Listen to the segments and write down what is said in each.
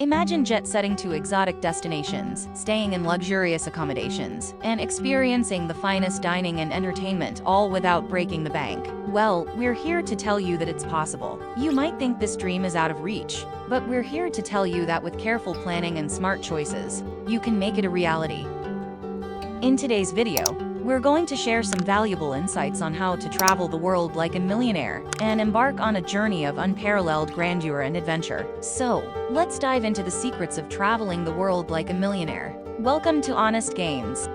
Imagine jet-setting to exotic destinations, staying in luxurious accommodations, and experiencing the finest dining and entertainment, all without breaking the bank. Well, we're here to tell you that it's possible. You might think this dream is out of reach, but we're here to tell you that with careful planning and smart choices, you can make it a reality. In today's video, we're going to share some valuable insights on how to travel the world like a millionaire and embark on a journey of unparalleled grandeur and adventure. So, let's dive into the secrets of traveling the world like a millionaire. Welcome to Honest Gains.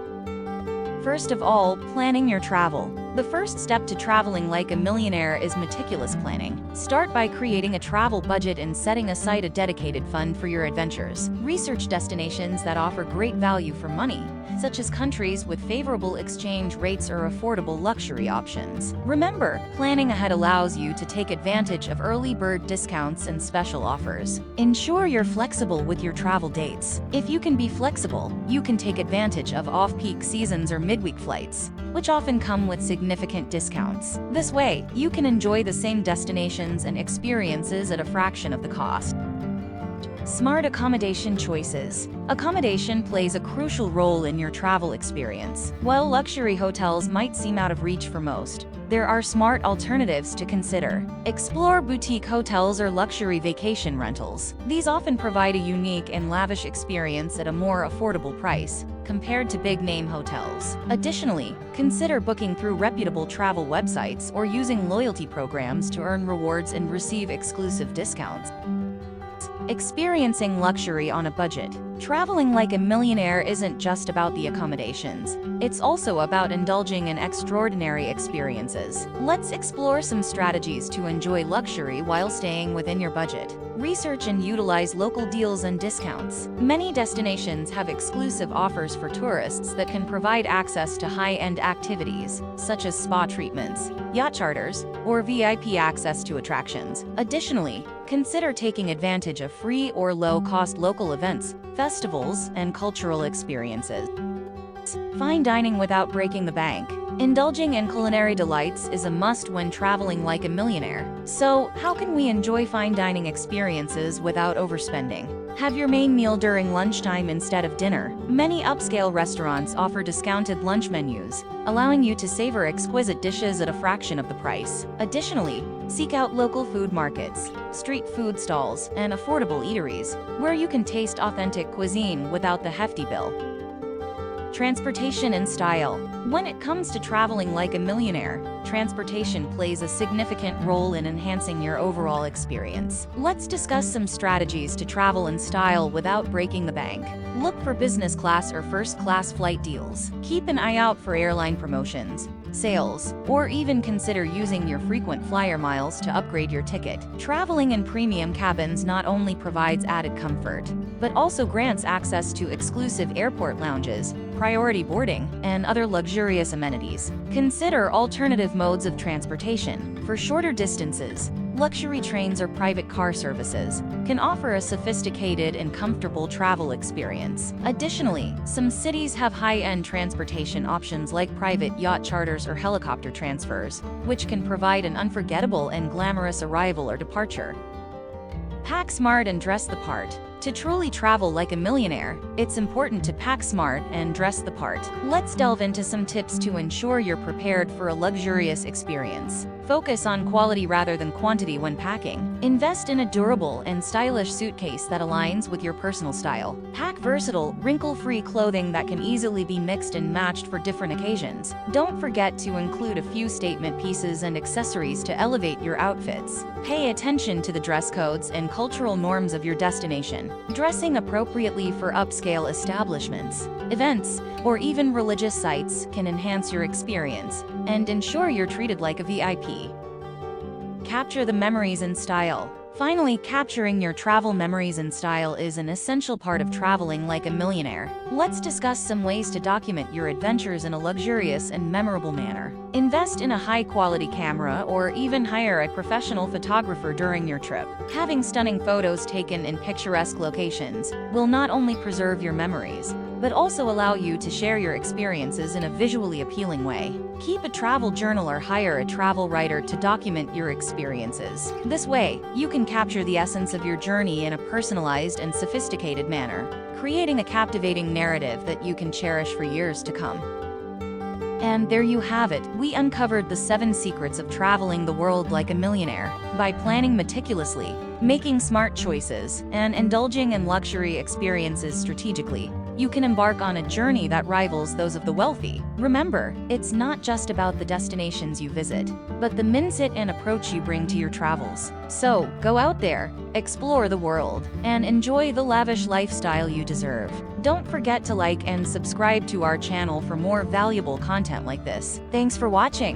First of all, planning your travel. The first step to traveling like a millionaire is meticulous planning. Start by creating a travel budget and setting aside a dedicated fund for your adventures. Research destinations that offer great value for money, such as countries with favorable exchange rates or affordable luxury options. Remember, planning ahead allows you to take advantage of early bird discounts and special offers. Ensure you're flexible with your travel dates. If you can be flexible, you can take advantage of off-peak seasons or midweek flights, which often come with significant discounts. This way, you can enjoy the same destinations and experiences at a fraction of the cost. Smart accommodation choices. Accommodation plays a crucial role in your travel experience. While luxury hotels might seem out of reach for most, there are smart alternatives to consider. Explore boutique hotels or luxury vacation rentals. These often provide a unique and lavish experience at a more affordable price compared to big-name hotels. Additionally, consider booking through reputable travel websites or using loyalty programs to earn rewards and receive exclusive discounts. Experiencing luxury on a budget. Traveling like a millionaire isn't just about the accommodations. It's also about indulging in extraordinary experiences. Let's explore some strategies to enjoy luxury while staying within your budget. Research and utilize local deals and discounts. Many destinations have exclusive offers for tourists that can provide access to high-end activities, such as spa treatments, yacht charters, or VIP access to attractions. Additionally, consider taking advantage of free or low-cost local events, festivals, and cultural experiences. Fine dining without breaking the bank. Indulging in culinary delights is a must when traveling like a millionaire. So, how can we enjoy fine dining experiences without overspending? Have your main meal during lunchtime instead of dinner. Many upscale restaurants offer discounted lunch menus, allowing you to savor exquisite dishes at a fraction of the price. Additionally, seek out local food markets, street food stalls, and affordable eateries, where you can taste authentic cuisine without the hefty bill. Transportation and style. When it comes to traveling like a millionaire, transportation plays a significant role in enhancing your overall experience. Let's discuss some strategies to travel in style without breaking the bank. Look for business class or first class flight deals. Keep an eye out for airline promotions, sales, or even consider using your frequent flyer miles to upgrade your ticket. Traveling in premium cabins not only provides added comfort, but also grants access to exclusive airport lounges, priority boarding, and other luxurious amenities. Consider alternative modes of transportation. For shorter distances, luxury trains or private car services can offer a sophisticated and comfortable travel experience. Additionally, some cities have high-end transportation options like private yacht charters or helicopter transfers, which can provide an unforgettable and glamorous arrival or departure. Pack smart and dress the part. To truly travel like a millionaire, it's important to pack smart and dress the part. Let's delve into some tips to ensure you're prepared for a luxurious experience. Focus on quality rather than quantity when packing. Invest in a durable and stylish suitcase that aligns with your personal style. Pack versatile, wrinkle-free clothing that can easily be mixed and matched for different occasions. Don't forget to include a few statement pieces and accessories to elevate your outfits. Pay attention to the dress codes and cultural norms of your destination. Dressing appropriately for upscale establishments, events, or even religious sites can enhance your experience and ensure you're treated like a VIP. Capture the memories in style. Finally, capturing your travel memories in style is an essential part of traveling like a millionaire. Let's discuss some ways to document your adventures in a luxurious and memorable manner. Invest in a high-quality camera or even hire a professional photographer during your trip. Having stunning photos taken in picturesque locations will not only preserve your memories, but also allow you to share your experiences in a visually appealing way. Keep a travel journal or hire a travel writer to document your experiences. This way, you can capture the essence of your journey in a personalized and sophisticated manner, creating a captivating narrative that you can cherish for years to come. And there you have it. We uncovered the 7 secrets of traveling the world like a millionaire. By planning meticulously, making smart choices, and indulging in luxury experiences strategically, you can embark on a journey that rivals those of the wealthy. Remember, it's not just about the destinations you visit, but the mindset and approach you bring to your travels. So, go out there, explore the world, and enjoy the lavish lifestyle you deserve. Don't forget to like and subscribe to our channel for more valuable content like this. Thanks for watching.